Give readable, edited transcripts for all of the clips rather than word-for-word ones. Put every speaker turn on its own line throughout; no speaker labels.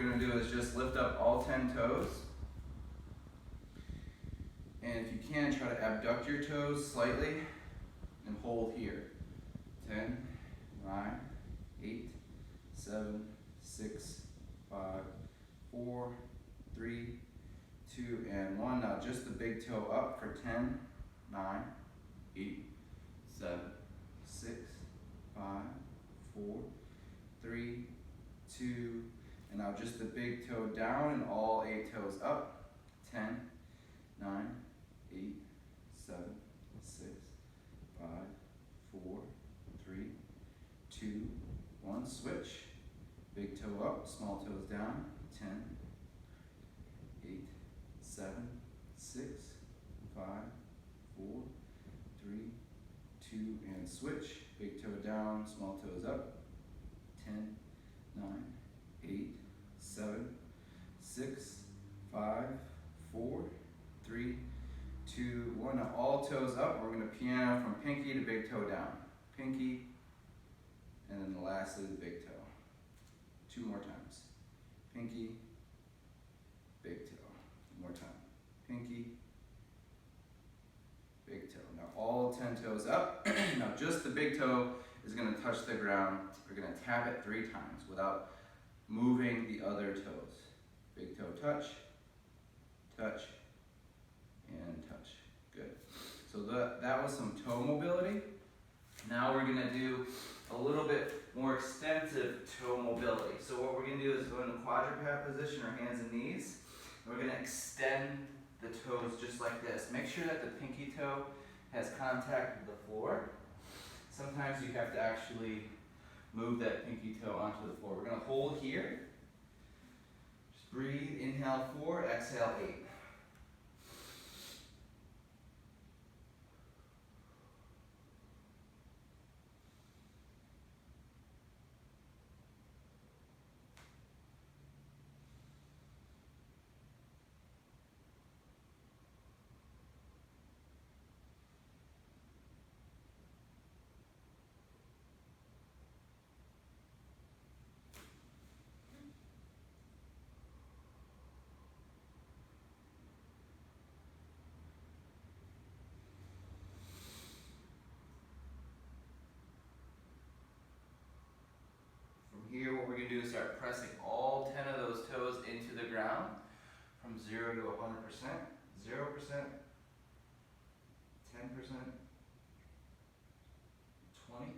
we're gonna do is just lift up all 10 toes. And if you can, try to abduct your toes slightly and hold here. 10, 9, 8, 7, 6, 5, 4, 3, 2, and 1. Now just the big toe up for 10, 9, 8, 7, 6, 5, 4, 3, 2, and now just the big toe down and all 8 toes up. 10, 9, 8, 7, 6, 5, 4, 3, 2, 1. Switch. Big toe up, small toes down. 10, 8, 7, 6, 5, 4, 3, 2, and switch. Big toe down, small toes up. 10, 9, 8, 7, 6, 5, 4, 3, 2, 1. Now all toes up. We're going to piano from pinky to big toe down. Pinky, and then lastly the big toe. 2 more times. Pinky, big toe. 1 more time. Pinky, big toe. Now all 10 toes up. Now just the big toe is going to touch the ground. We're going to tap it 3 times without moving the other toes. Big toe touch, touch, and touch. Good. So that was some toe mobility. Now we're going to do a little bit more extensive toe mobility. So what we're going to do is go into quadruped position, or hands and knees. And we're going to extend the toes just like this. Make sure that the pinky toe has contact with the floor. Sometimes you have to actually move that pinky toe onto the floor. We're going to hold here. Just breathe. Inhale 4, exhale 8. Here, what we're going to do is start pressing all 10 of those toes into the ground from 0 to 100%, 0%, 10%, 20,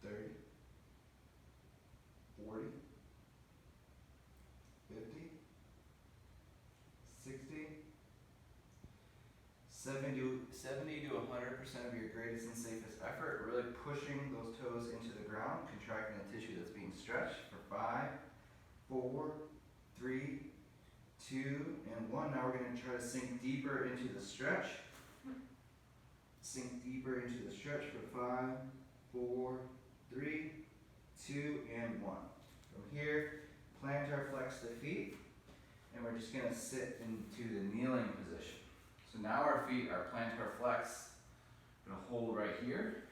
30, 40, 50, 60, 70 to 100% of your greatest and safest effort, really pushing those toes into the ground, contracting the tissue that's being stretched for 5, 4, 3, 2, and 1. Now we're going to try to sink deeper into the stretch. Sink deeper into the stretch for 5, 4, 3, 2, and 1. From here, plantar flex the feet, and we're just going to sit into the kneeling position. So now our feet are plantar flex. I'm going to hold right here.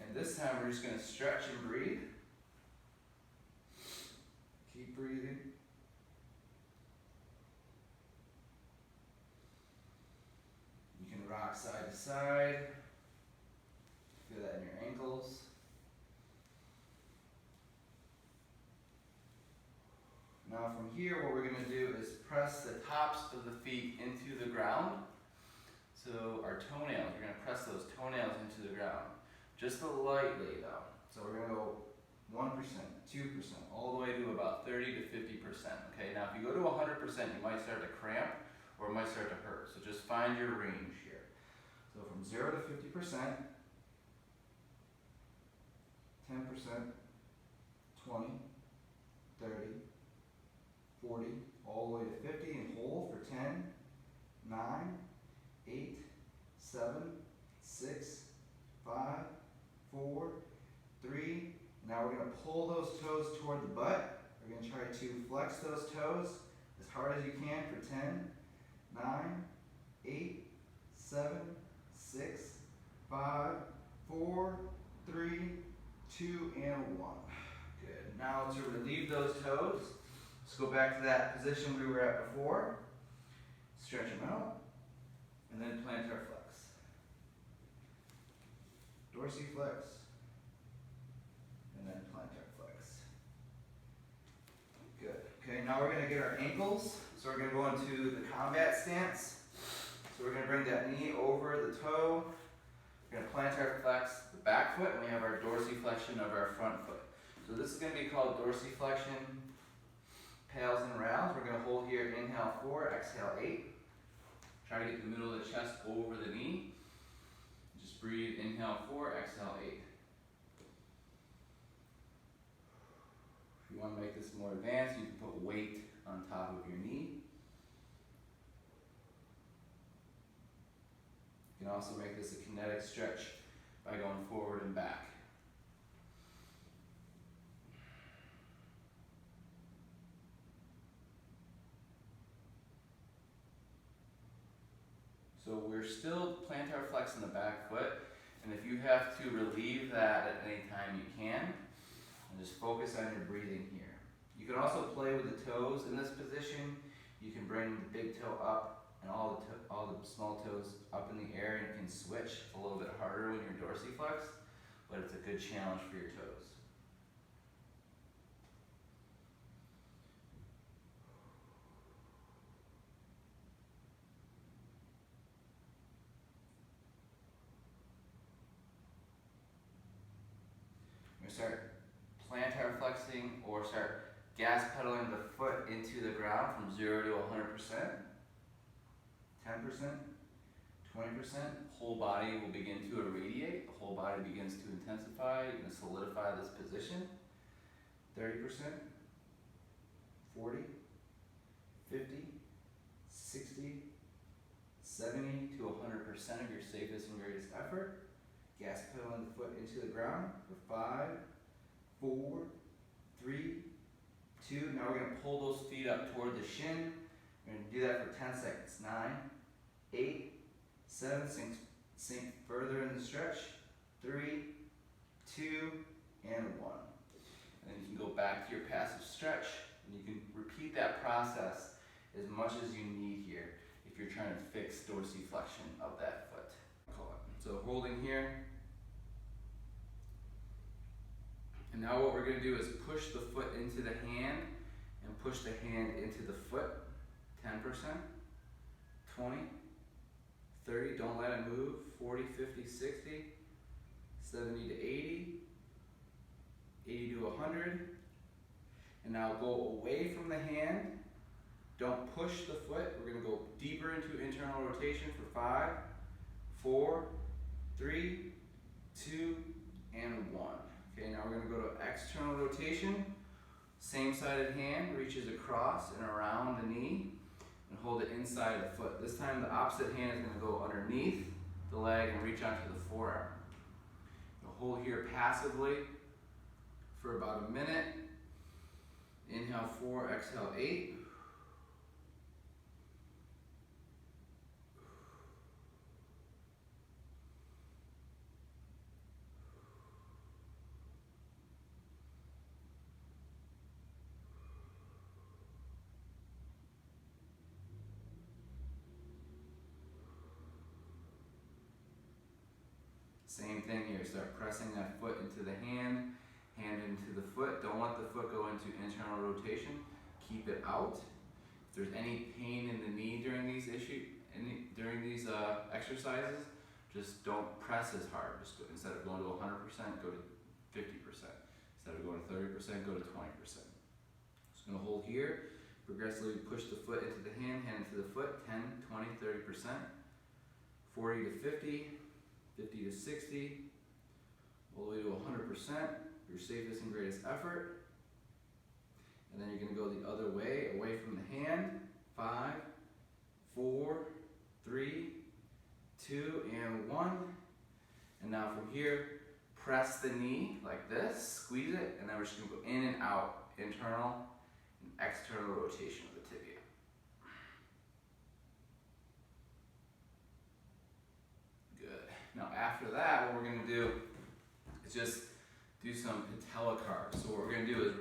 And this time we're just going to stretch and breathe. Keep breathing. You can rock side to side. Feel that in your ankles. Now from here, what we're going to do is press the tops of the feet into the ground. So our toenails, we're going to press those toenails into the ground. Just lightly though. So we're going to go 1%, 2%, all the way to about 30 to 50%. Okay, now if you go to 100%, you might start to cramp or it might start to hurt. So just find your range here. So from 0 to 50%, 10%, 20, 30, 40, all the way to 50, and hold for 10, 9, 8, 7, 6, 5, 4, 3. Now we're going to pull those toes toward the butt. We're going to try to flex those toes as hard as you can for 10, 9, 8, 7, 6, 5, 4, 3, 2, and 1. Good. Now to relieve those toes, let's go back to that position we were at before. Stretch them out, and then plantar flex. Dorsiflex, and then plantar flex. Good. Okay, now we're going to get our ankles. So we're going to go into the combat stance. So we're going to bring that knee over the toe. We're going to plantar flex the back foot, and we have our dorsiflexion of our front foot. So this is going to be called dorsiflexion, pals and rals. We're going to hold here, inhale 4, exhale 8. Try to get the middle of the chest over the knee. Just breathe, inhale 4, exhale 8. If you want to make this more advanced, you can put weight on top of your knee. You can also make this a kinetic stretch by going forward and back. So we're still plantar flexing the back foot, and if you have to relieve that at any time, you can. And just focus on your breathing here. You can also play with the toes in this position. You can bring the big toe up and all the small toes up in the air, and you can switch a little bit harder when you're dorsiflexed, but it's a good challenge for your toes. We're going to start plantar flexing, or start gas pedaling the foot into the ground from 0 to 100%, 10%, 20%. Whole body will begin to irradiate. The whole body begins to intensify. You're going to solidify this position. 30%, 40, 50, 60, 70 to 100% of your safest and greatest effort. Gas pedaling the foot into the ground for 5, 4, 3, 2. Now we're going to pull those feet up toward the shin. We're going to do that for 10 seconds. 9, 8, 7, sink further in the stretch. 3, 2, and 1. And then you can go back to your passive stretch, and you can repeat that process as much as you need here if you're trying to fix dorsiflexion of that foot. So holding here. And now what we're going to do is push the foot into the hand and push the hand into the foot. 10%, 20, 30, don't let it move. 40, 50, 60, 70 to 80, 80 to 100. And now go away from the hand. Don't push the foot. We're going to go deeper into internal rotation for 5, 4, 3, 2, and 1. Okay, now we're going to go to external rotation. Same sided hand reaches across and around the knee and hold it inside the foot. This time the opposite hand is going to go underneath the leg and reach onto the forearm. You'll hold here passively for about a minute. Inhale 4, exhale 8. Same thing here, start pressing that foot into the hand, hand into the foot. Don't let the foot go into internal rotation. Keep it out. If there's any pain in the knee during these exercises, just don't press as hard. Just go, instead of going to 100%, go to 50%. Instead of going to 30%, go to 20%. Just gonna hold here, progressively push the foot into the hand, hand into the foot, 10, 20, 30%, 40 to 50, 50 to 60, all the way to 100%, your safest and greatest effort. And then you're going to go the other way, away from the hand. 5, 4, 3, 2, and 1. And now from here, press the knee like this, squeeze it, and then we're just going to go in and out, internal and external rotation of the tibia. Now after that, what we're going to do is just do some patella carves. So what we're going to do is